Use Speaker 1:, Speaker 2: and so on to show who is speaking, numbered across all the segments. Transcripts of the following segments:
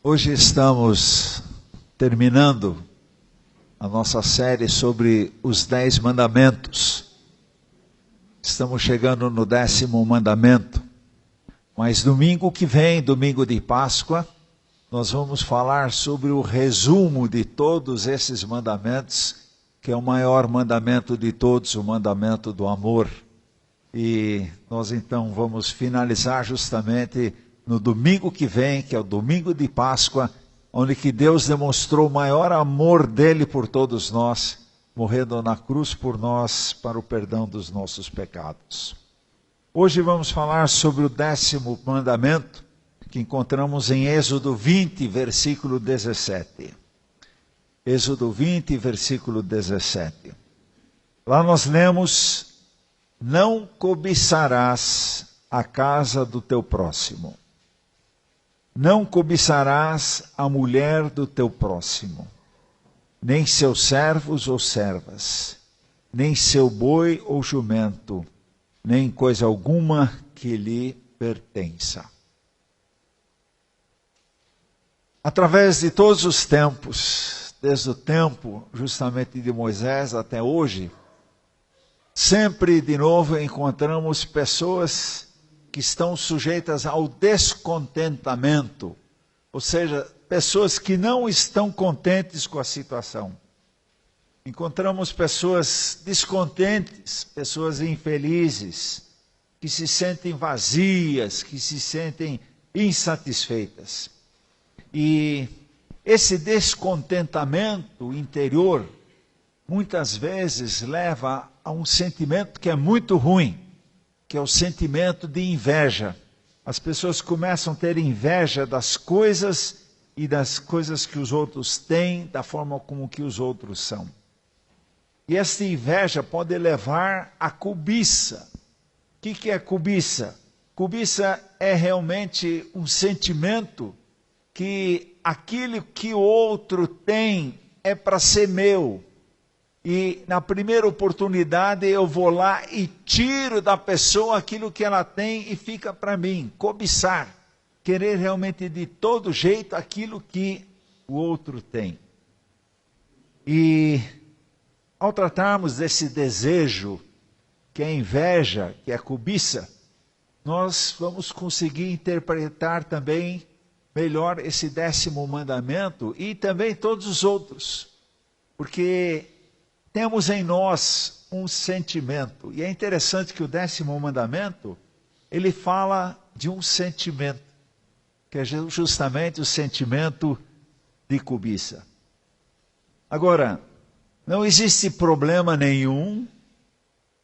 Speaker 1: Hoje estamos terminando a nossa série sobre os 10 mandamentos. Estamos chegando no 10º mandamento. Mas domingo que vem, domingo de Páscoa, nós vamos falar sobre o resumo de todos esses mandamentos, que é o maior mandamento de todos, o mandamento do amor. E nós então vamos finalizar justamente no domingo que vem, que é o domingo de Páscoa, onde que Deus demonstrou o maior amor dele por todos nós, morrendo na cruz por nós, para o perdão dos nossos pecados. Hoje vamos falar sobre o 10º mandamento, que encontramos em Êxodo 20, versículo 17. Êxodo 20, versículo 17. Lá nós lemos: não cobiçarás a casa do teu próximo. Não cobiçarás a mulher do teu próximo, nem seus servos ou servas, nem seu boi ou jumento, nem coisa alguma que lhe pertença. Através de todos os tempos, desde o tempo justamente de Moisés até hoje, sempre de novo encontramos pessoas que estão sujeitas ao descontentamento, ou seja, pessoas que não estão contentes com a situação. Encontramos pessoas descontentes, pessoas infelizes, que se sentem vazias, que se sentem insatisfeitas. E esse descontentamento interior, muitas vezes leva a um sentimento que é muito ruim, que é o sentimento de inveja. As pessoas começam a ter inveja das coisas e das coisas que os outros têm, da forma como que os outros são. E essa inveja pode levar à cobiça. O que é cobiça? Cobiça é realmente um sentimento que aquilo que o outro tem é para ser meu. E na primeira oportunidade eu vou lá e tiro da pessoa aquilo que ela tem e fica para mim. Cobiçar, querer realmente de todo jeito aquilo que o outro tem. E ao tratarmos desse desejo, que é inveja, que é cobiça, nós vamos conseguir interpretar também melhor esse 10º mandamento e também todos os outros. Porque temos em nós um sentimento. E é interessante que o 10º mandamento, ele fala de um sentimento, que é justamente o sentimento de cobiça. Agora, não existe problema nenhum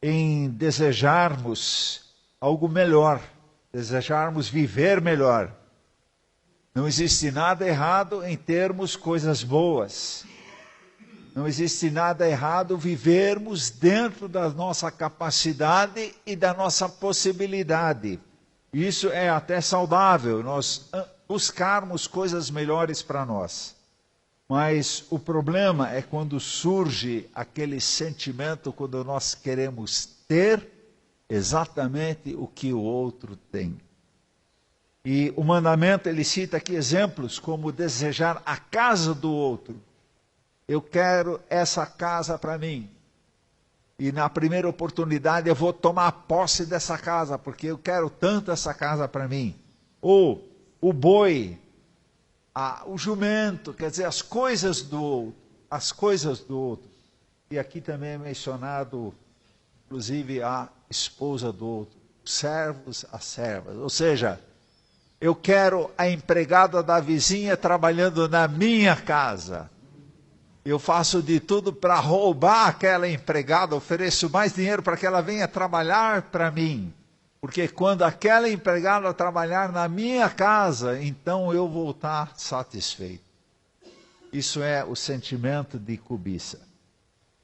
Speaker 1: em desejarmos algo melhor, desejarmos viver melhor. Não existe nada errado em termos coisas boas. Não existe nada errado vivermos dentro da nossa capacidade e da nossa possibilidade. Isso é até saudável, nós buscarmos coisas melhores para nós. Mas o problema é quando surge aquele sentimento, quando nós queremos ter exatamente o que o outro tem. E o mandamento, ele cita aqui exemplos como desejar a casa do outro. Eu quero essa casa para mim. E na primeira oportunidade eu vou tomar posse dessa casa, porque eu quero tanto essa casa para mim. Ou o boi, o jumento, quer dizer, as coisas do outro. As coisas do outro. E aqui também é mencionado, inclusive, a esposa do outro. Os servos, as servas. Ou seja, eu quero a empregada da vizinha trabalhando na minha casa. Eu faço de tudo para roubar aquela empregada, ofereço mais dinheiro para que ela venha trabalhar para mim. Porque quando aquela empregada trabalhar na minha casa, então eu vou estar satisfeito. Isso é o sentimento de cobiça.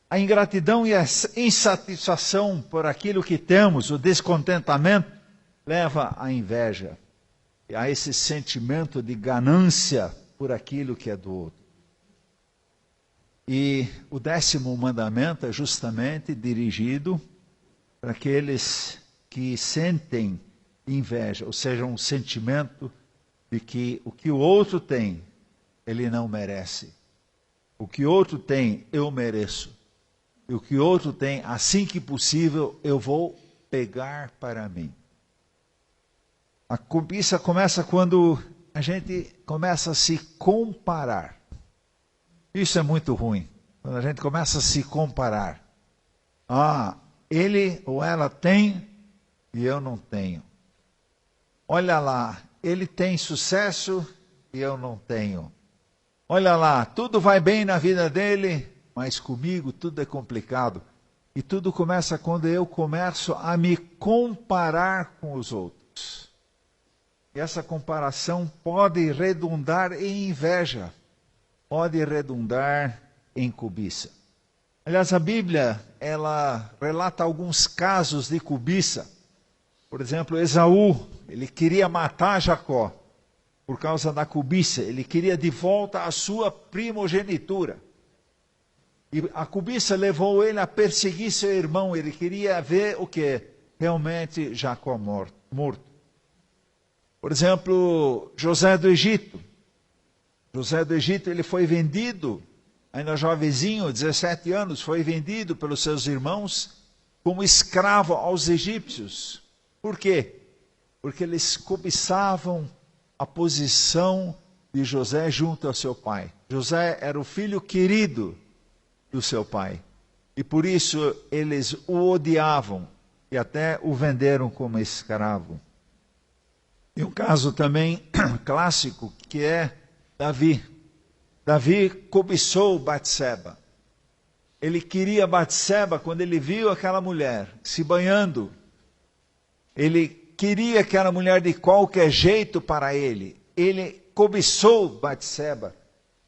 Speaker 1: A ingratidão e a insatisfação por aquilo que temos, o descontentamento, leva à inveja. E a esse sentimento de ganância por aquilo que é do outro. E o 10º mandamento é justamente dirigido para aqueles que sentem inveja, ou seja, um sentimento de que o outro tem ele não merece. O que outro tem, eu mereço. E o que outro tem, assim que possível, eu vou pegar para mim. A cobiça começa quando a gente começa a se comparar. Isso é muito ruim. Quando a gente começa a se comparar. Ah, ele ou ela tem e eu não tenho. Olha lá, ele tem sucesso e eu não tenho. Olha lá, tudo vai bem na vida dele, mas comigo tudo é complicado. E tudo começa quando eu começo a me comparar com os outros. E essa comparação pode redundar em inveja, pode redundar em cobiça. Aliás, a Bíblia, ela relata alguns casos de cobiça. Por exemplo, Esaú, ele queria matar Jacó por causa da cobiça. Ele queria de volta a sua primogenitura. E a cobiça levou ele a perseguir seu irmão. Ele queria ver o que? Realmente Jacó morto. Por exemplo, José do Egito. José do Egito, ele foi vendido, ainda jovenzinho, 17 anos, foi vendido pelos seus irmãos como escravo aos egípcios. Por quê? Porque eles cobiçavam a posição de José junto ao seu pai. José era o filho querido do seu pai. E por isso eles o odiavam e até o venderam como escravo. E um caso também clássico que é Davi. Davi cobiçou Batseba. Ele queria Batseba quando ele viu aquela mulher se banhando. Ele queria aquela mulher de qualquer jeito para ele. Ele cobiçou Batseba.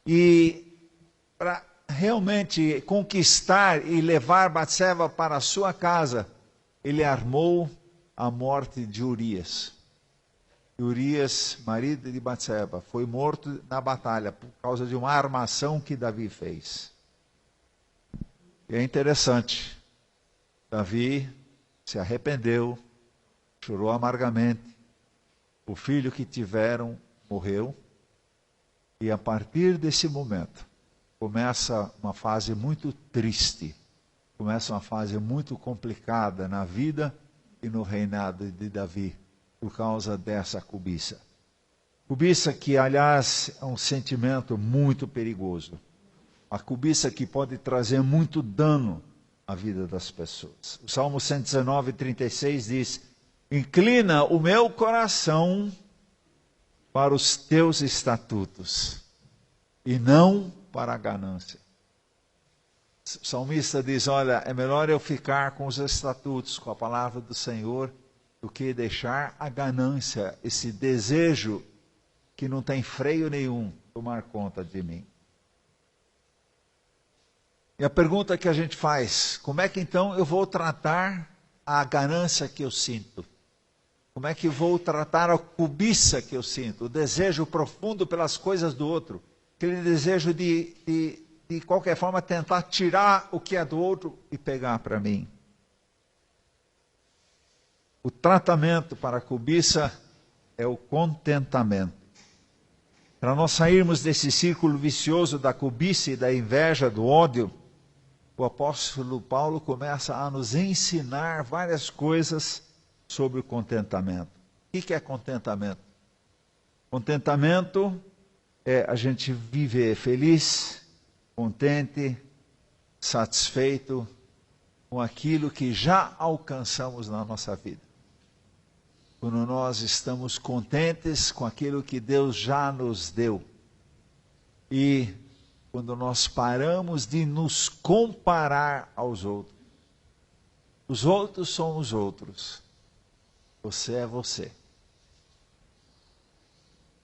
Speaker 1: E para realmente conquistar e levar Batseba para a sua casa, ele armou a morte de Urias. Urias, marido de Batseba, foi morto na batalha por causa de uma armação que Davi fez. E é interessante, Davi se arrependeu, chorou amargamente, o filho que tiveram morreu, e a partir desse momento começa uma fase muito triste, começa uma fase muito complicada na vida e no reinado de Davi, por causa dessa cobiça. Cobiça que, aliás, é um sentimento muito perigoso. A cobiça que pode trazer muito dano à vida das pessoas. O Salmo 119, 36 diz: inclina o meu coração para os teus estatutos, e não para a ganância. O salmista diz, olha, é melhor eu ficar com os estatutos, com a palavra do Senhor, do que deixar a ganância, esse desejo que não tem freio nenhum, tomar conta de mim. E a pergunta que a gente faz, como é que então eu vou tratar a ganância que eu sinto? Como é que vou tratar a cobiça que eu sinto? O desejo profundo pelas coisas do outro. Aquele desejo de qualquer forma tentar tirar o que é do outro e pegar para mim. O tratamento para a cobiça é o contentamento. Para nós sairmos desse círculo vicioso da cobiça e da inveja, do ódio, o apóstolo Paulo começa a nos ensinar várias coisas sobre o contentamento. O que é contentamento? Contentamento é a gente viver feliz, contente, satisfeito com aquilo que já alcançamos na nossa vida. Quando nós estamos contentes com aquilo que Deus já nos deu. E quando nós paramos de nos comparar aos outros. Os outros são os outros. Você é você.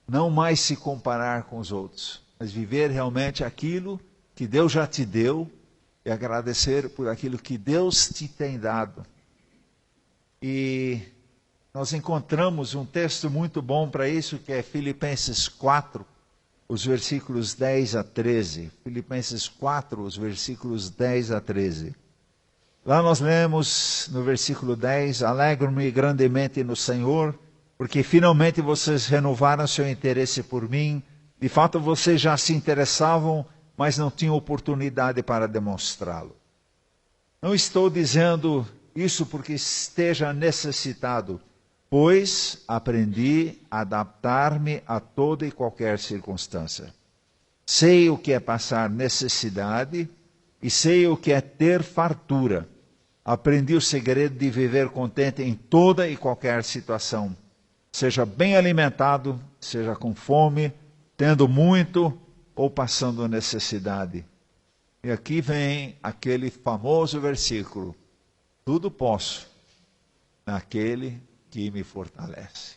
Speaker 1: Não mais se comparar com os outros, mas viver realmente aquilo que Deus já te deu e agradecer por aquilo que Deus te tem dado. E nós encontramos um texto muito bom para isso, que é Filipenses 4, os versículos 10 a 13. Filipenses 4, os versículos 10 a 13. Lá nós lemos no versículo 10, alegro-me grandemente no Senhor, porque finalmente vocês renovaram seu interesse por mim, De fato, vocês já se interessavam, mas não tinham oportunidade para demonstrá-lo. Não estou dizendo isso porque esteja necessitado, pois aprendi a adaptar-me a toda e qualquer circunstância. Sei o que é passar necessidade e sei o que é ter fartura. Aprendi o segredo de viver contente em toda e qualquer situação. Seja bem alimentado, seja com fome, tendo muito ou passando necessidade. E aqui vem aquele famoso versículo: tudo posso naquele que me fortalece.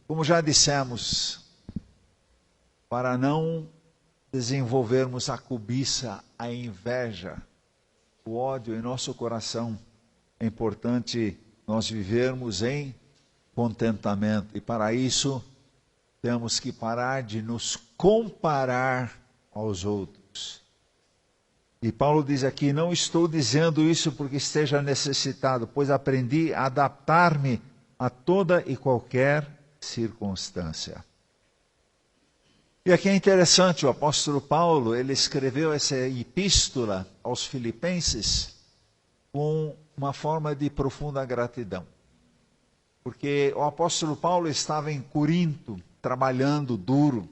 Speaker 1: Como já dissemos, para não desenvolvermos a cobiça, a inveja, o ódio em nosso coração, é importante nós vivermos em contentamento. E para isso, temos que parar de nos comparar aos outros. E Paulo diz aqui: não estou dizendo isso porque esteja necessitado, pois aprendi a adaptar-me a toda e qualquer circunstância. E aqui é interessante, o apóstolo Paulo, ele escreveu essa epístola aos Filipenses com uma forma de profunda gratidão. Porque o apóstolo Paulo estava em Corinto, trabalhando duro.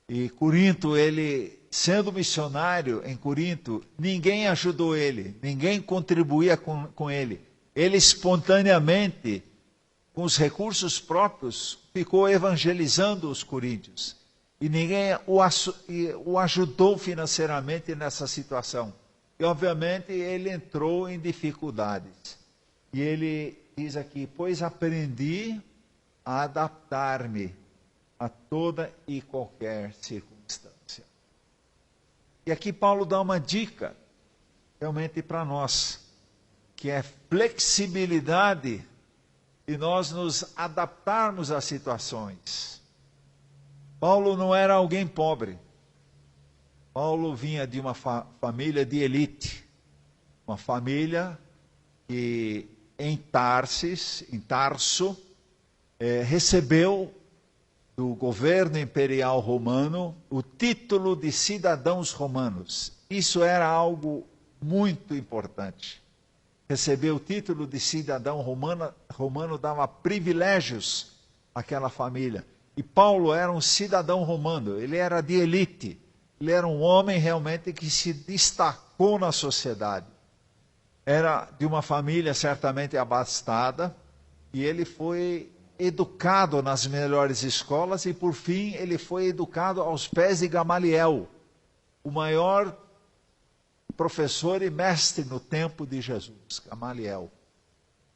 Speaker 1: E Corinto, ele, sendo missionário em Corinto, ninguém ajudou ele, ninguém contribuía com ele. Ele espontaneamente, com os recursos próprios, ficou evangelizando os coríntios. E ninguém o ajudou financeiramente nessa situação. E obviamente ele entrou em dificuldades. E ele diz aqui: pois aprendi a adaptar-me a toda e qualquer circunstância. E aqui Paulo dá uma dica, realmente para nós, que é flexibilidade e nós nos adaptarmos às situações. Paulo não era alguém pobre. Paulo vinha de uma família de elite, uma família que em Tarso, recebeu do governo imperial romano o título de cidadãos romanos. Isso era algo muito importante. Receber o título de cidadão romano dava privilégios àquela família. E Paulo era um cidadão romano, ele era de elite. Ele era um homem realmente que se destacou na sociedade. Era de uma família certamente abastada, e ele foi educado nas melhores escolas, e por fim ele foi educado aos pés de Gamaliel, o maior professor e mestre no tempo de Jesus, Gamaliel.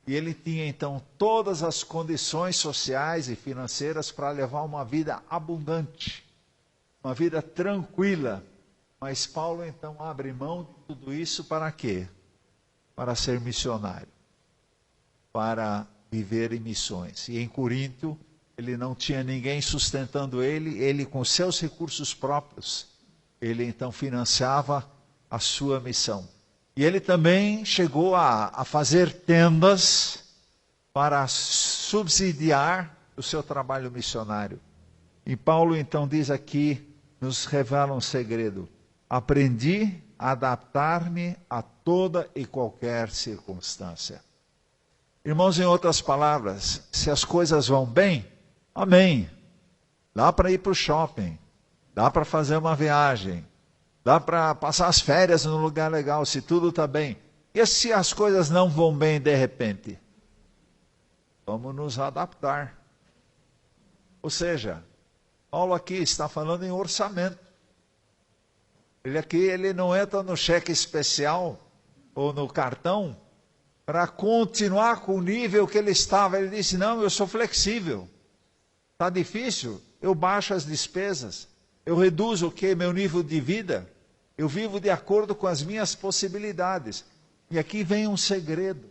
Speaker 1: E ele tinha então todas as condições sociais e financeiras para levar uma vida abundante, uma vida tranquila. Mas Paulo então abre mão de tudo isso para quê? Para ser missionário, para viver em missões. E em Corinto, ele não tinha ninguém sustentando ele com seus recursos próprios, ele então financiava a sua missão. E ele também chegou a fazer tendas para subsidiar o seu trabalho missionário. E Paulo então diz aqui, nos revela um segredo: aprendi a adaptar-me a toda e qualquer circunstância. Irmãos, em outras palavras, se as coisas vão bem, amém. Dá para ir para o shopping, dá para fazer uma viagem, dá para passar as férias num lugar legal, se tudo está bem. E se as coisas não vão bem de repente? Vamos nos adaptar. Ou seja, Paulo aqui está falando em orçamento. Ele não entra no cheque especial ou no cartão para continuar com o nível que ele estava. Ele disse: não, eu sou flexível. Está difícil? Eu baixo as despesas. Eu reduzo o quê? Meu nível de vida. Eu vivo de acordo com as minhas possibilidades. E aqui vem um segredo.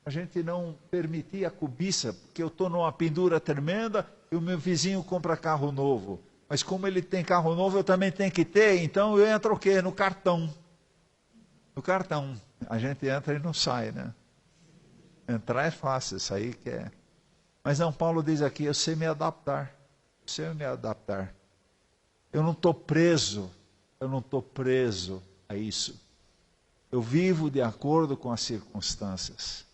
Speaker 1: A gente não permitir a cobiça, porque eu estou numa pendura tremenda e o meu vizinho compra carro novo. Mas como ele tem carro novo, eu também tenho que ter, então eu entro o quê? No cartão. No cartão. A gente entra e não sai, né? Entrar é fácil, sair que é Mas não, Paulo diz aqui, eu sei me adaptar. Eu sei me adaptar. Eu não estou preso a isso. Eu vivo de acordo com as circunstâncias.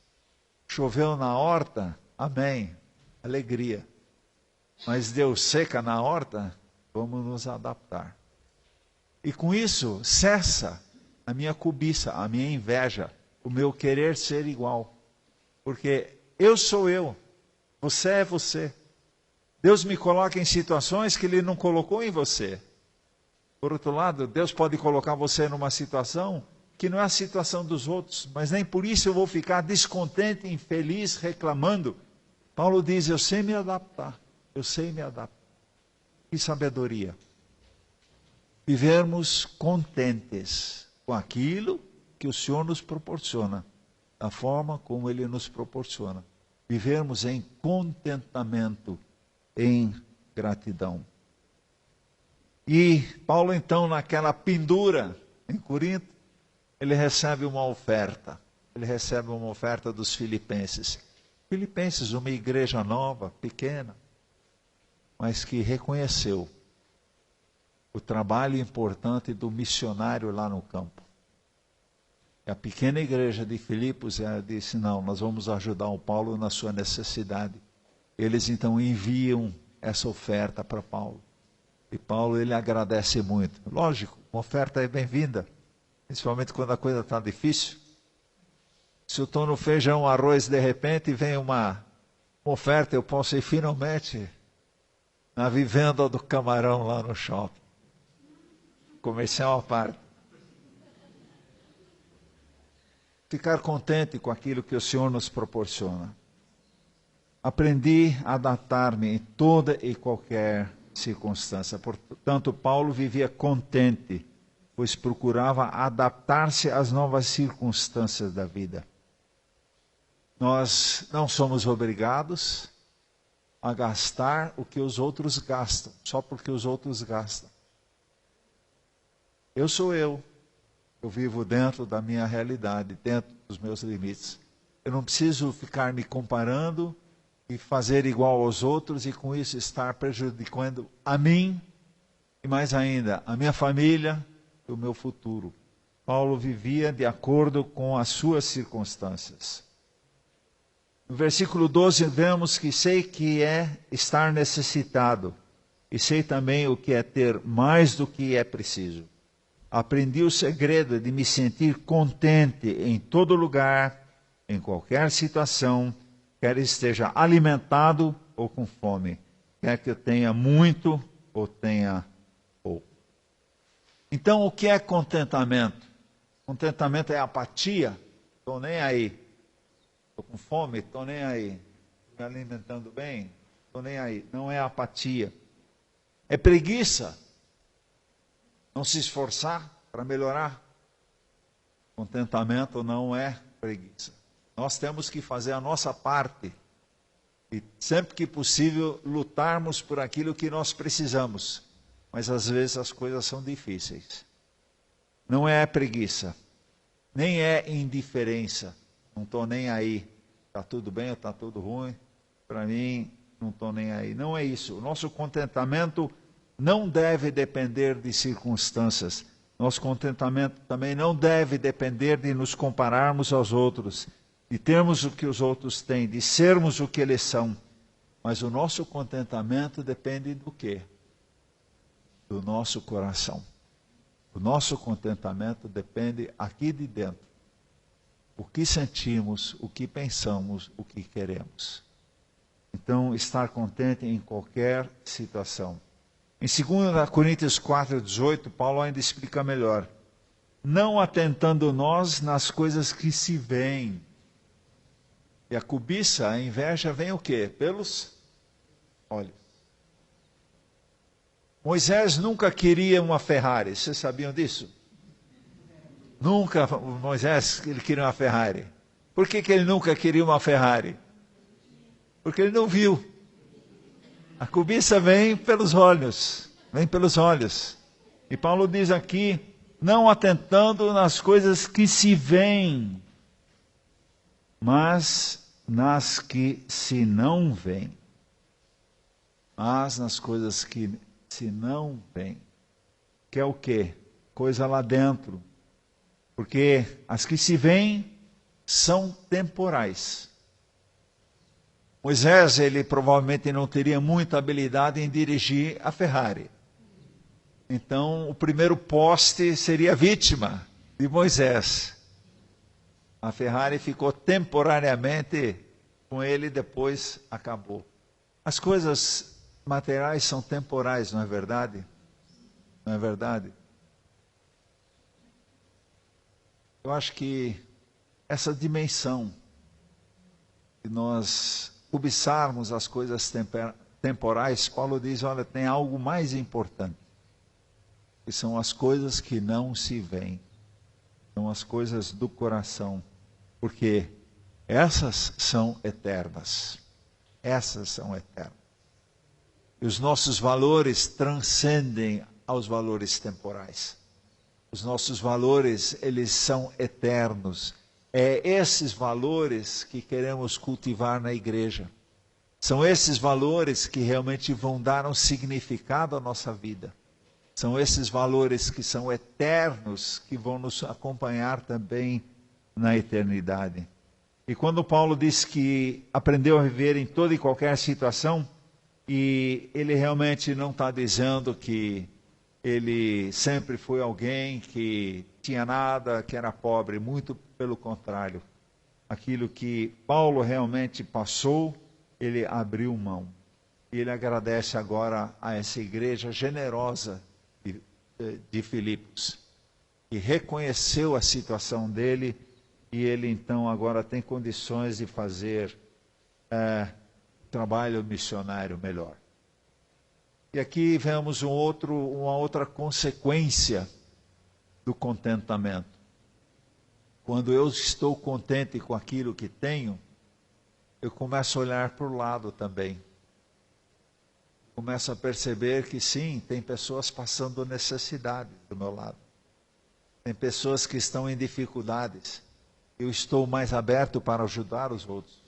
Speaker 1: Choveu na horta, amém, alegria. Mas deu seca na horta, vamos nos adaptar. E com isso, cessa a minha cobiça, a minha inveja, o meu querer ser igual. Porque eu sou eu, você é você. Deus me coloca em situações que Ele não colocou em você. Por outro lado, Deus pode colocar você numa situação que não é a situação dos outros, mas nem por isso eu vou ficar descontente, infeliz, reclamando. Paulo diz, eu sei me adaptar, eu sei me adaptar. Que sabedoria. Vivermos contentes com aquilo que o Senhor nos proporciona, da forma como Ele nos proporciona. Vivermos em contentamento, em gratidão. E Paulo então, naquela pendura em Corinto, ele recebe uma oferta. Ele recebe uma oferta dos filipenses. Filipenses, uma igreja nova, pequena, mas que reconheceu o trabalho importante do missionário lá no campo. E a pequena igreja de Filipos disse, não, nós vamos ajudar o Paulo na sua necessidade. Eles então enviam essa oferta para Paulo. E Paulo, ele agradece muito. Lógico, uma oferta é bem-vinda, principalmente quando a coisa está difícil. Se eu estou no feijão, arroz, de repente vem uma oferta, eu posso ir finalmente na vivenda do camarão lá no shopping. Comercial à parte. Ficar contente com aquilo que o Senhor nos proporciona. Aprendi a adaptar-me em toda e qualquer circunstância. Portanto, Paulo vivia contente, pois procurava adaptar-se às novas circunstâncias da vida. Nós não somos obrigados a gastar o que os outros gastam, só porque os outros gastam. Eu sou eu vivo dentro da minha realidade, dentro dos meus limites. Eu não preciso ficar me comparando e fazer igual aos outros e com isso estar prejudicando a mim e mais ainda a minha família e o meu futuro. Paulo vivia de acordo com as suas circunstâncias. No versículo 12 vemos que sei que é estar necessitado e sei também o que é ter mais do que é preciso. Aprendi o segredo de me sentir contente em todo lugar, em qualquer situação, quer esteja alimentado ou com fome, quer que eu tenha muito ou tenha pouco. Então, o que é contentamento? Contentamento é apatia, estou nem aí. Estou com fome, estou nem aí. Estou me alimentando bem, estou nem aí. Não é apatia. É preguiça. Não se esforçar para melhorar. Contentamento não é preguiça. Nós temos que fazer a nossa parte. E sempre que possível, lutarmos por aquilo que nós precisamos. Mas às vezes as coisas são difíceis. Não é preguiça. Nem é indiferença. Não estou nem aí. Está tudo bem ou está tudo ruim? Para mim, não estou nem aí. Não é isso. O nosso contentamento não deve depender de circunstâncias. Nosso contentamento também não deve depender de nos compararmos aos outros, de termos o que os outros têm, de sermos o que eles são. Mas o nosso contentamento depende do quê? Do nosso coração. O nosso contentamento depende aqui de dentro. O que sentimos, o que pensamos, o que queremos. Então, estar contente em qualquer situação. Em 2 Coríntios 4:18, Paulo ainda explica melhor. Não atentando nós nas coisas que se veem. E a cobiça, a inveja, vem o quê? Pelos olhos. Moisés nunca queria uma Ferrari. Vocês sabiam disso? Nunca, Moisés, ele queria uma Ferrari. Por que ele nunca queria uma Ferrari? Porque ele não viu. A cobiça vem pelos olhos. Vem pelos olhos. E Paulo diz aqui, não atentando nas coisas que se veem, mas nas que se não veem. Mas nas coisas que se não veem. Que é o quê? Coisa lá dentro. Porque as que se veem são temporais. Moisés, ele provavelmente não teria muita habilidade em dirigir a Ferrari. Então, o primeiro poste seria vítima de Moisés. A Ferrari ficou temporariamente com ele, depois acabou. As coisas materiais são temporais, não é verdade? Não é verdade? Eu acho que essa dimensão de nós cobiçarmos as coisas temporais, Paulo diz, olha, tem algo mais importante, que são as coisas que não se veem, são as coisas do coração, porque essas são eternas, essas são eternas. E os nossos valores transcendem aos valores temporais. Os nossos valores, eles são eternos. É esses valores que queremos cultivar na igreja. São esses valores que realmente vão dar um significado à nossa vida. São esses valores que são eternos, que vão nos acompanhar também na eternidade. E quando Paulo diz que aprendeu a viver em toda e qualquer situação, e ele realmente não está dizendo que ele sempre foi alguém que tinha nada, que era pobre, muito pelo contrário. Aquilo que Paulo realmente passou, ele abriu mão. E ele agradece agora a essa igreja generosa de Filipos, que reconheceu a situação dele, e ele então agora tem condições de fazer trabalho missionário melhor. E aqui vemos uma outra consequência do contentamento. Quando eu estou contente com aquilo que tenho, eu começo a olhar para o lado também. Começo a perceber que sim, tem pessoas passando necessidade do meu lado. Tem pessoas que estão em dificuldades. Eu estou mais aberto para ajudar os outros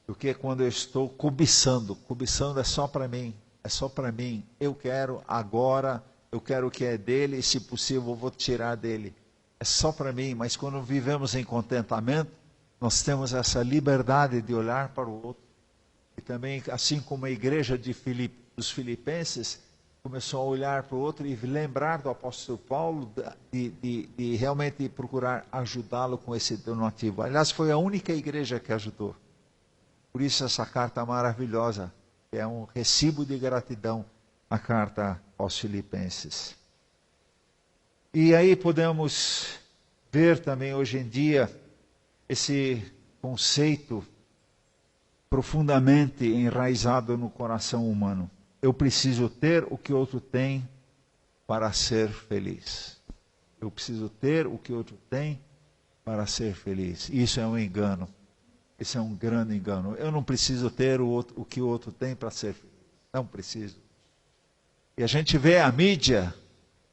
Speaker 1: do que quando eu estou cobiçando. Cobiçando é só para mim. É só para mim. Eu quero agora, eu quero o que é dele e, se possível, eu vou tirar dele. É só para mim, mas quando vivemos em contentamento, nós temos essa liberdade de olhar para o outro. E também, assim como a igreja dos Filipenses começou a olhar para o outro e lembrar do apóstolo Paulo, de realmente procurar ajudá-lo com esse donativo. Aliás, foi a única igreja que ajudou. Por isso essa carta maravilhosa, que é um recibo de gratidão, a carta aos Filipenses. E aí podemos ver também hoje em dia esse conceito profundamente enraizado no coração humano. Eu preciso ter o que outro tem para ser feliz. Eu preciso ter o que outro tem para ser feliz. Isso é um engano. Isso é um grande engano. Eu não preciso ter o que o outro tem para ser feliz. Não preciso. E a gente vê a mídia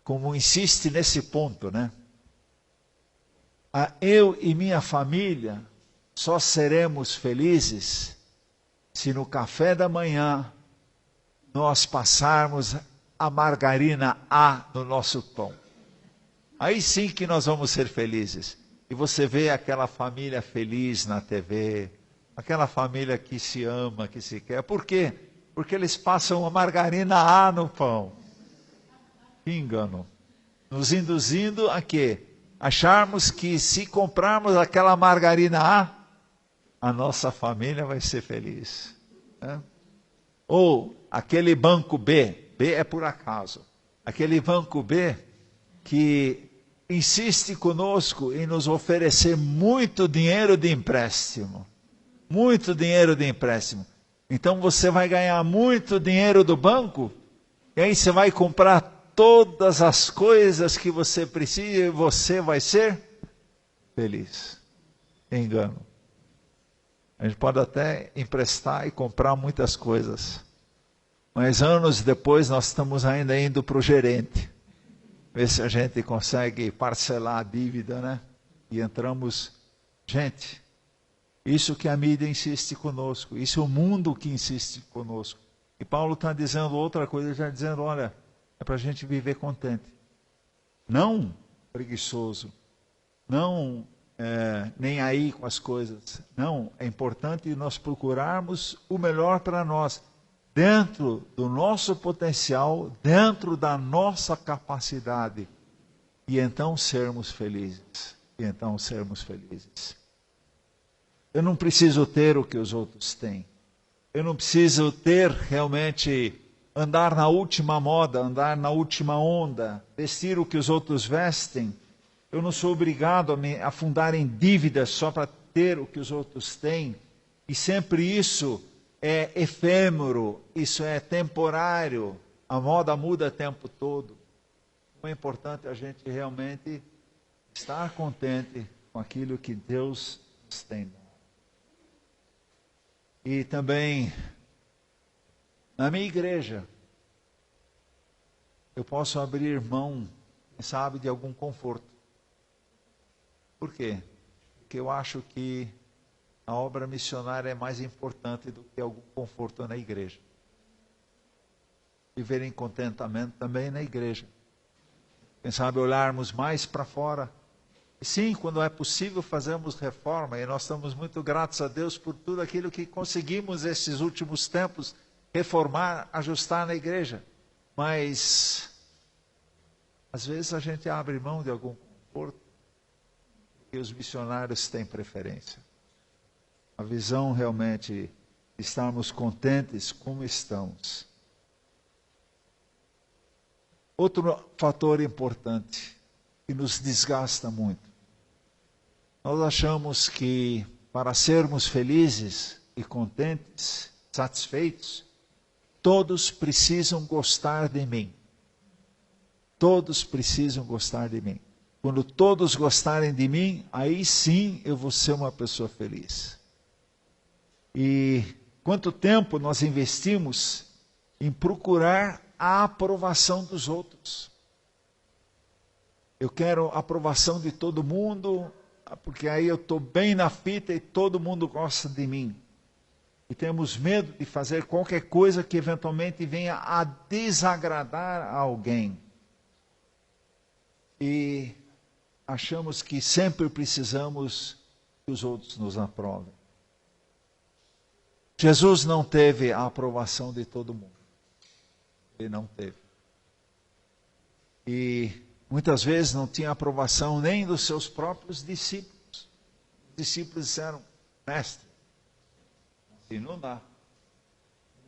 Speaker 1: como insiste nesse ponto, né? Eu e minha família só seremos felizes se no café da manhã nós passarmos a margarina A no nosso pão. Aí sim que nós vamos ser felizes. E você vê aquela família feliz na TV, aquela família que se ama, que se quer. Por quê? Porque eles passam a margarina A no pão. Que engano. Nos induzindo a quê? Acharmos que se comprarmos aquela margarina a nossa família vai ser feliz. Né? Ou aquele banco B é por acaso. Aquele banco B que insiste conosco em nos oferecer muito dinheiro de empréstimo. Muito dinheiro de empréstimo. Então você vai ganhar muito dinheiro do banco, e aí você vai comprar todas as coisas que você precisa e você vai ser feliz. Engano. A gente pode até emprestar e comprar muitas coisas, mas anos depois nós estamos ainda indo para o gerente, ver se a gente consegue parcelar a dívida, né? E entramos, gente, Isso que a mídia insiste conosco, isso é o mundo que insiste conosco. E Paulo está dizendo outra coisa, já dizendo, olha, é para a gente viver contente. Não preguiçoso, não nem aí com as coisas. Não, é importante nós procurarmos o melhor para nós, dentro do nosso potencial, dentro da nossa capacidade, e então sermos felizes. Eu não preciso ter o que os outros têm. Eu não preciso ter realmente, andar na última moda, andar na última onda, vestir o que os outros vestem. Eu não sou obrigado a me afundar em dívidas só para ter o que os outros têm. E sempre isso é efêmero, isso é temporário. A moda muda o tempo todo. O importante é a gente realmente estar contente com aquilo que Deus nos tem dado. E também, na minha igreja, eu posso abrir mão, quem sabe, de algum conforto. Por quê? Porque eu acho que a obra missionária é mais importante do que algum conforto na igreja. Viver em contentamento também na igreja. Quem sabe olharmos mais para fora. E sim, quando é possível fazermos reforma, e nós estamos muito gratos a Deus por tudo aquilo que conseguimos esses últimos tempos reformar, ajustar na igreja. Mas às vezes a gente abre mão de algum conforto, porque os missionários têm preferência. A visão realmente de estarmos contentes como estamos. Outro fator importante que nos desgasta muito. Nós achamos que para sermos felizes e contentes, satisfeitos, todos precisam gostar de mim. Todos precisam gostar de mim. Quando todos gostarem de mim, aí sim eu vou ser uma pessoa feliz. E quanto tempo nós investimos em procurar a aprovação dos outros? Eu quero a aprovação de todo mundo, porque aí eu estou bem na fita e todo mundo gosta de mim. E temos medo de fazer qualquer coisa que eventualmente venha a desagradar a alguém. E achamos que sempre precisamos que os outros nos aprovem. Jesus não teve a aprovação de todo mundo. Ele não teve. E muitas vezes não tinha aprovação nem dos seus próprios discípulos. Os discípulos disseram, mestre, assim não dá.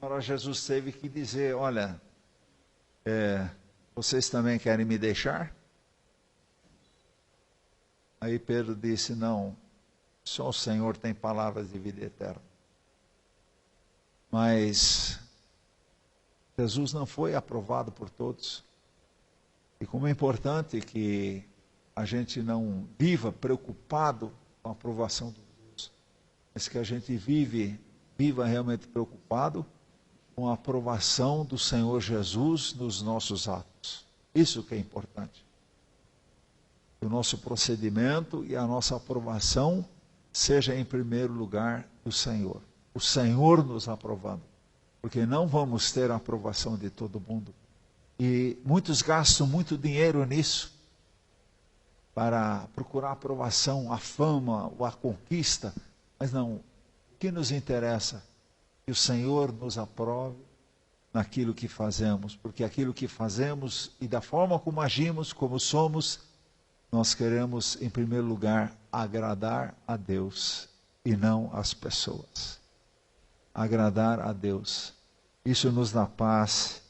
Speaker 1: Agora Jesus teve que dizer, olha, vocês também querem me deixar? Aí Pedro disse, não, só o Senhor tem palavras de vida eterna. Mas Jesus não foi aprovado por todos. E como é importante que a gente não viva preocupado com a aprovação dos outros, mas que a gente viva realmente preocupado com a aprovação do Senhor Jesus nos nossos atos. Isso que é importante. Que o nosso procedimento e a nossa aprovação seja em primeiro lugar do Senhor. O Senhor nos aprovando. Porque não vamos ter a aprovação de todo mundo. E muitos gastam muito dinheiro nisso, para procurar a aprovação, a fama ou a conquista. Mas não, o que nos interessa é que o Senhor nos aprove naquilo que fazemos. Porque aquilo que fazemos e da forma como agimos, como somos, nós queremos, em primeiro lugar, agradar a Deus e não as pessoas. Agradar a Deus. Isso nos dá paz,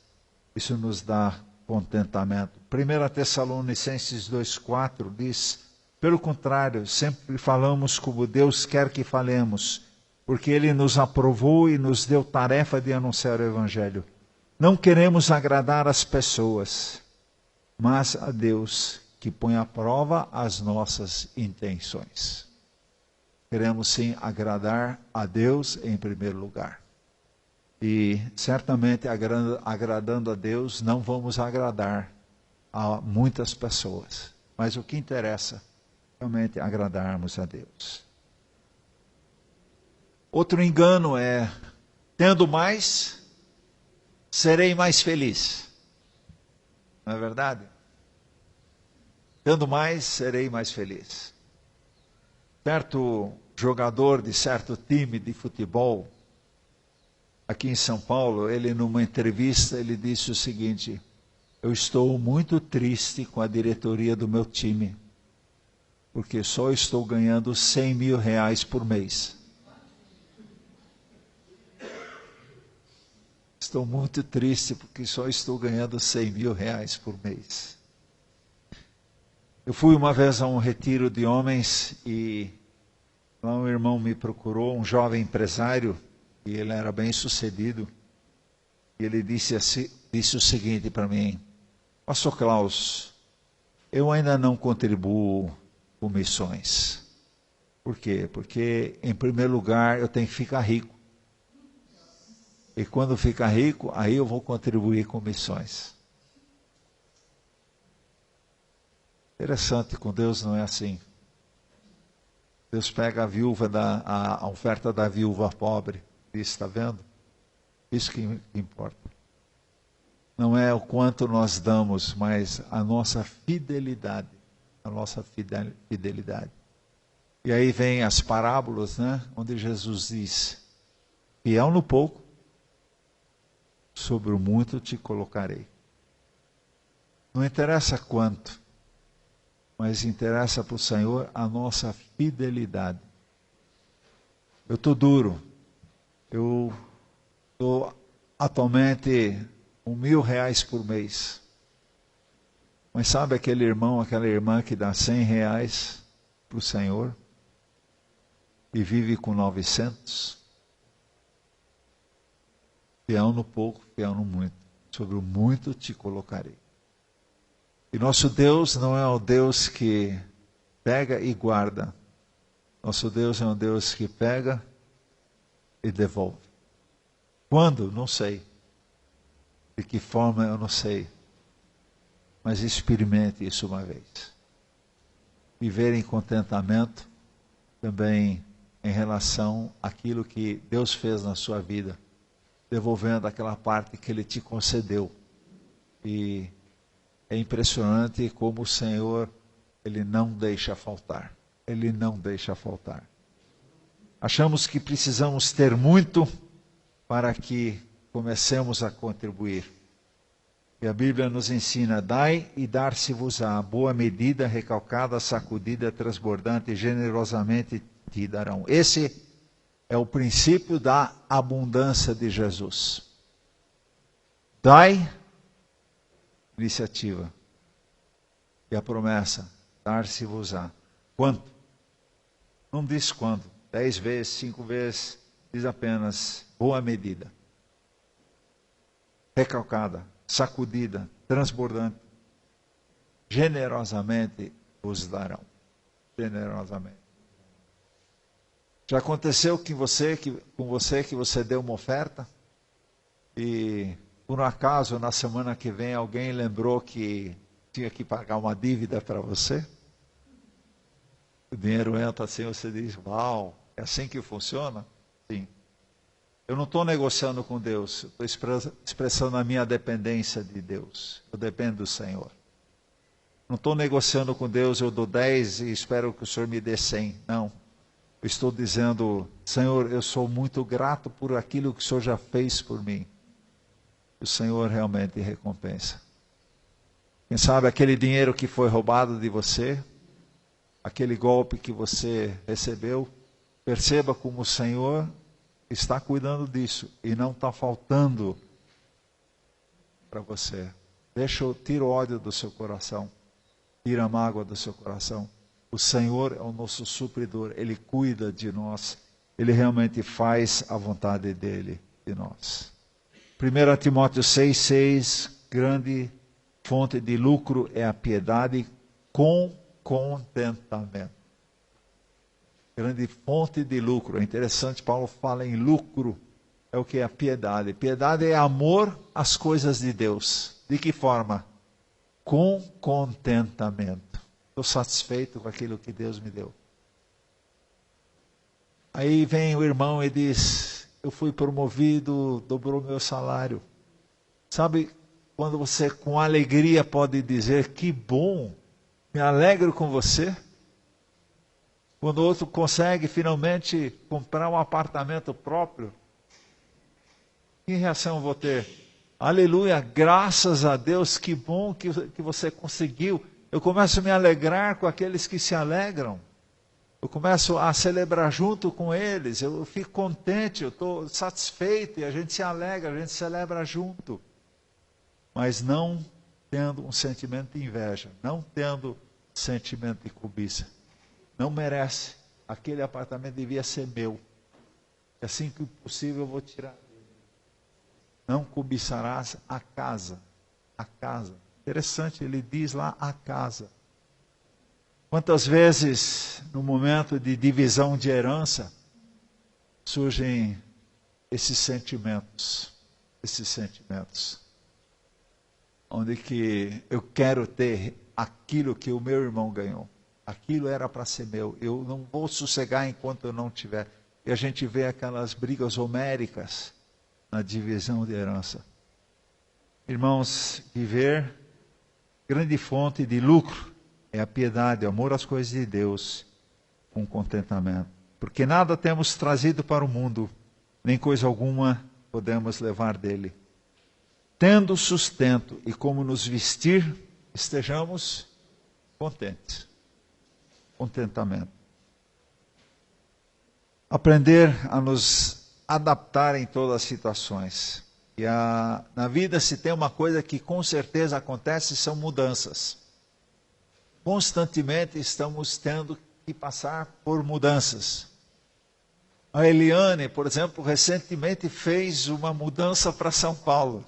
Speaker 1: isso nos dá contentamento. 1 Tessalonicenses 2,4 diz, pelo contrário, sempre falamos como Deus quer que falemos, porque Ele nos aprovou e nos deu tarefa de anunciar o Evangelho. Não queremos agradar as pessoas, mas a Deus, que põe à prova as nossas intenções. Queremos sim agradar a Deus em primeiro lugar. E certamente agradando a Deus, não vamos agradar a muitas pessoas. Mas o que interessa realmente é agradarmos a Deus. Outro engano é, tendo mais, serei mais feliz. Não é verdade? Tendo mais, serei mais feliz. Certo jogador de certo time de futebol, aqui em São Paulo, ele numa entrevista, ele disse o seguinte: eu estou muito triste com a diretoria do meu time, porque só estou ganhando 100 mil reais por mês. Estou muito triste porque só estou ganhando 100 mil reais por mês. Eu fui uma vez a um retiro de homens e lá um irmão me procurou, um jovem empresário, e ele era bem sucedido. E ele disse o seguinte para mim: Pastor Klaus, eu ainda não contribuo com missões. Por quê? Porque, em primeiro lugar, eu tenho que ficar rico. E quando ficar rico, aí eu vou contribuir com missões. Interessante, com Deus não é assim. Deus pega a oferta da viúva pobre, diz, está vendo? Isso que importa. Não é o quanto nós damos, mas a nossa fidelidade. A nossa fidelidade. E aí vem as parábolas, né? Onde Jesus diz: fiel no pouco, sobre o muito te colocarei. Não interessa quanto, mas interessa para o Senhor a nossa fidelidade. Eu estou duro. Eu estou atualmente com R$1.000 por mês. Mas sabe aquele irmão, aquela irmã que dá R$100 para o Senhor e vive com 900? Fiel no pouco, fiel no muito. Sobre o muito te colocarei. E nosso Deus não é o Deus que pega e guarda. Nosso Deus é um Deus que pega e devolve. Quando? Não sei. De que forma? Eu não sei. Mas experimente isso uma vez. Viver em contentamento também em relação àquilo que Deus fez na sua vida, devolvendo aquela parte que Ele te concedeu. E é impressionante como o Senhor, Ele não deixa faltar. Ele não deixa faltar. Achamos que precisamos ter muito para que comecemos a contribuir. E a Bíblia nos ensina: dai e dar-se-vos-á, boa medida, recalcada, sacudida, transbordante, generosamente te darão. Esse é o princípio da abundância de Jesus. Dai, iniciativa. E a promessa: dar-se-vos-á. Quanto? Não diz quando. 10 vezes, 5 vezes. Diz apenas boa medida. Recalcada, sacudida, transbordante. Generosamente vos darão. Generosamente. Já aconteceu com você que você deu uma oferta e por um acaso na semana que vem alguém lembrou que tinha que pagar uma dívida para você? O dinheiro entra assim, você diz: uau, é assim que funciona? Sim. Eu não estou negociando com Deus, estou expressando a minha dependência de Deus. Eu dependo do Senhor. Não estou negociando com Deus, eu dou 10 e espero que o Senhor me dê 100. Não. Eu estou dizendo: Senhor, eu sou muito grato por aquilo que o Senhor já fez por mim. O Senhor realmente recompensa. Quem sabe aquele dinheiro que foi roubado de você, aquele golpe que você recebeu, perceba como o Senhor está cuidando disso e não está faltando para você. Tira o ódio do seu coração, tira a mágoa do seu coração. O Senhor é o nosso supridor, Ele cuida de nós, Ele realmente faz a vontade dEle de nós. 1 Timóteo 6,6, grande fonte de lucro é a piedade com contentamento. Grande fonte de lucro. É interessante, Paulo fala em lucro. É o que é a piedade. Piedade é amor às coisas de Deus. De que forma? Com contentamento. Estou satisfeito com aquilo que Deus me deu. Aí vem o irmão e diz, eu fui promovido, dobrou meu salário. Sabe, quando você com alegria pode dizer, que bom, me alegro com você. Quando o outro consegue finalmente comprar um apartamento próprio, que reação eu vou ter? Aleluia, graças a Deus, que bom que você conseguiu. Eu começo a me alegrar com aqueles que se alegram. Eu começo a celebrar junto com eles. Eu fico contente, eu estou satisfeito e a gente se alegra, a gente celebra junto. Mas não tendo um sentimento de inveja, não tendo sentimento de cobiça. Não merece. Aquele apartamento devia ser meu. Assim que possível eu vou tirar. Não cobiçarás a casa. A casa. Interessante, ele diz lá a casa. Quantas vezes, no momento de divisão de herança, surgem esses sentimentos. Esses sentimentos. Onde que eu quero ter aquilo que o meu irmão ganhou. Aquilo era para ser meu. Eu não vou sossegar enquanto eu não tiver. E a gente vê aquelas brigas homéricas na divisão de herança. Irmãos, viver, grande fonte de lucro é a piedade, o amor às coisas de Deus, com contentamento. Porque nada temos trazido para o mundo, nem coisa alguma podemos levar dele. Tendo sustento e como nos vestir, estejamos contentes. Contentamento. Aprender a nos adaptar em todas as situações. E na vida se tem uma coisa que com certeza acontece, são mudanças. Constantemente estamos tendo que passar por mudanças. A Eliane, por exemplo, recentemente fez uma mudança para São Paulo.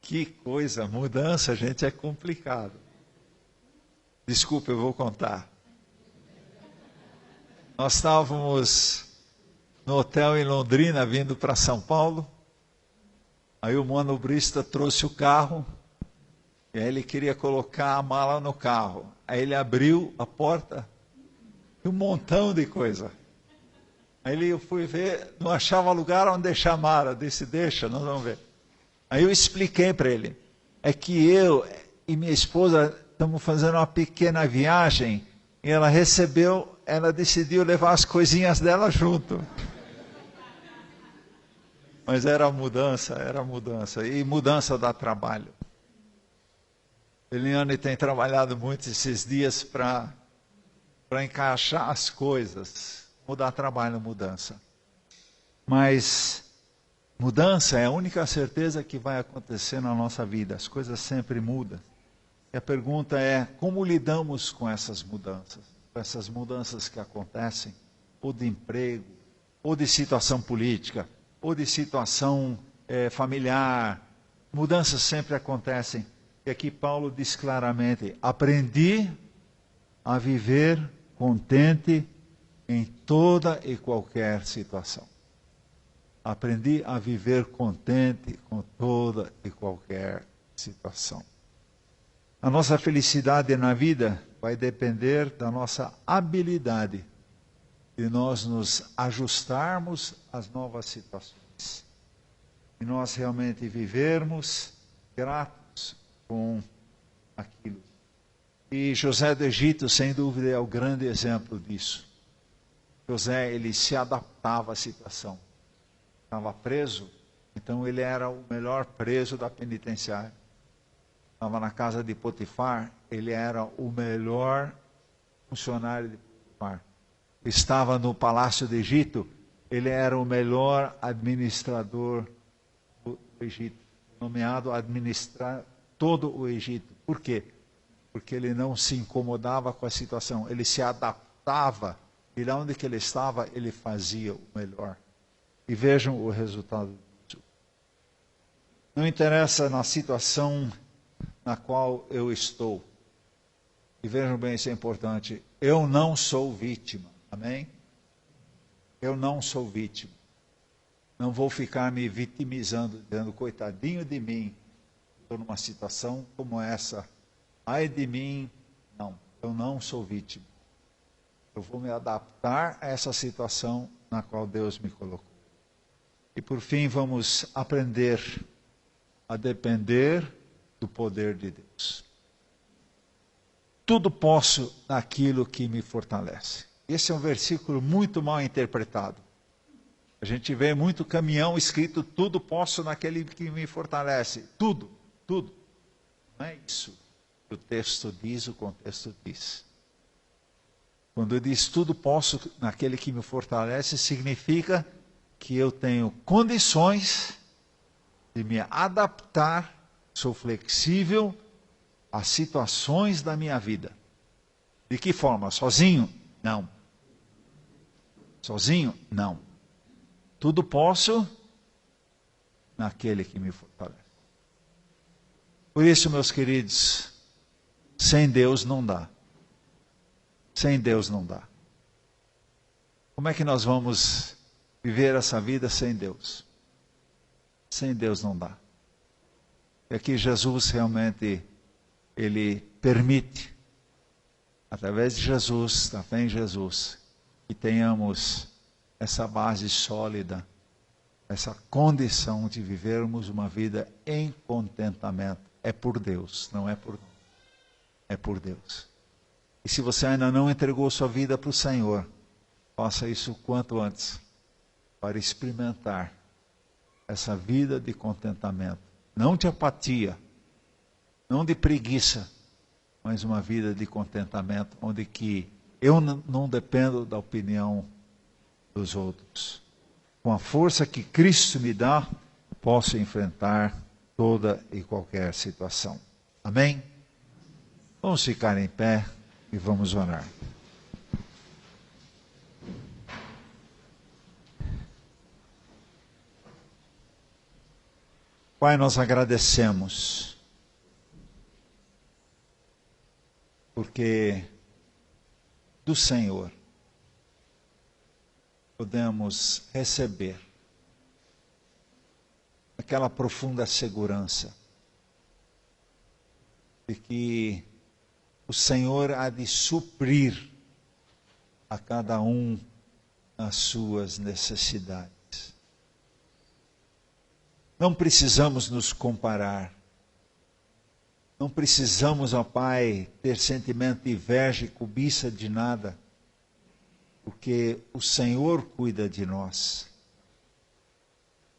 Speaker 1: Que coisa, mudança, gente, é complicado. Desculpa, eu vou contar. Nós estávamos no hotel em Londrina, vindo para São Paulo. Aí o manobrista trouxe o carro. E aí ele queria colocar a mala no carro. Aí ele abriu a porta. E um montão de coisa. Aí eu fui ver, não achava lugar onde deixar a mala. Disse, deixa, nós vamos ver. Aí eu expliquei para ele. É que eu e minha esposa estamos fazendo uma pequena viagem. E ela decidiu levar as coisinhas dela junto. Mas era mudança. E mudança dá trabalho. Eliane tem trabalhado muito esses dias para encaixar as coisas. Mudar trabalho, mudança. Mas mudança é a única certeza que vai acontecer na nossa vida. As coisas sempre mudam. E a pergunta é, como lidamos com essas mudanças? Com essas mudanças que acontecem, ou de emprego, ou de situação política, ou de situação familiar. Mudanças sempre acontecem. E aqui Paulo diz claramente, aprendi a viver contente em toda e qualquer situação. Aprendi a viver contente com toda e qualquer situação. A nossa felicidade na vida vai depender da nossa habilidade de nós nos ajustarmos às novas situações. E nós realmente vivermos gratos com aquilo. E José do Egito, sem dúvida, é o grande exemplo disso. José, ele se adaptava à situação. Estava preso, então ele era o melhor preso da penitenciária. Estava na casa de Potifar, ele era o melhor funcionário de Potifar. Estava no palácio do Egito, ele era o melhor administrador do Egito, nomeado a administrar todo o Egito. Por quê? Porque ele não se incomodava com a situação, ele se adaptava, e lá onde que ele estava, ele fazia o melhor. E vejam o resultado disso. Não interessa na situação na qual eu estou. E vejam bem, isso é importante. Eu não sou vítima. Amém? Eu não sou vítima. Não vou ficar me vitimizando, dizendo, coitadinho de mim, estou numa situação como essa. Ai de mim. Não, eu não sou vítima. Eu vou me adaptar a essa situação na qual Deus me colocou. E por fim, vamos aprender a depender do poder de Deus. Tudo posso naquilo que me fortalece. Esse é um versículo muito mal interpretado. A gente vê muito caminhão escrito, tudo posso naquele que me fortalece. Tudo, tudo. Não é isso que o texto diz, o contexto diz. Quando diz tudo posso naquele que me fortalece, significa que eu tenho condições de me adaptar, sou flexível às situações da minha vida. De que forma? Sozinho? Não. Sozinho? Não. Tudo posso naquele que me fortalece. Por isso, meus queridos, sem Deus não dá. Sem Deus não dá. Como é que nós vamos viver essa vida sem Deus? Sem Deus não dá. E aqui Jesus realmente, Ele permite, através de Jesus, da fé em Jesus, que tenhamos essa base sólida, essa condição de vivermos uma vida em contentamento. É por Deus, não é por nós. É por Deus. E se você ainda não entregou sua vida para o Senhor, faça isso o quanto antes, para experimentar essa vida de contentamento. Não de apatia, não de preguiça, mas uma vida de contentamento, onde que eu não dependo da opinião dos outros. Com a força que Cristo me dá, posso enfrentar toda e qualquer situação. Amém? Vamos ficar em pé e vamos orar. Pai, nós agradecemos, porque do Senhor podemos receber aquela profunda segurança de que o Senhor há de suprir a cada um as suas necessidades. Não precisamos nos comparar. Não precisamos, ó Pai, ter sentimento de inveja e cobiça de nada, porque o Senhor cuida de nós.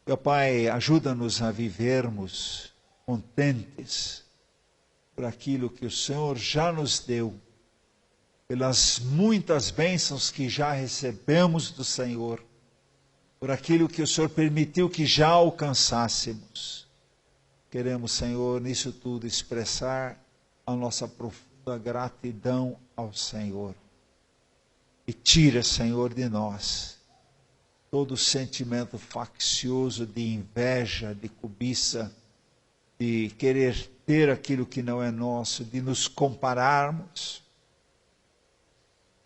Speaker 1: Ó Pai, ajuda-nos a vivermos contentes por aquilo que o Senhor já nos deu, pelas muitas bênçãos que já recebemos do Senhor, por aquilo que o Senhor permitiu que já alcançássemos. Queremos, Senhor, nisso tudo expressar a nossa profunda gratidão ao Senhor. E tira, Senhor, de nós todo sentimento faccioso de inveja, de cobiça, de querer ter aquilo que não é nosso, de nos compararmos.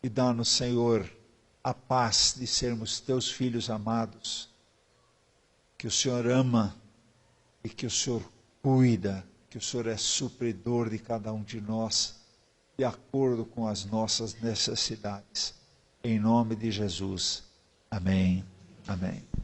Speaker 1: E dá-nos, Senhor, a paz de sermos teus filhos amados, que o Senhor ama e que o Senhor cuida, que o Senhor é supridor de cada um de nós, de acordo com as nossas necessidades. Em nome de Jesus. Amém. Amém.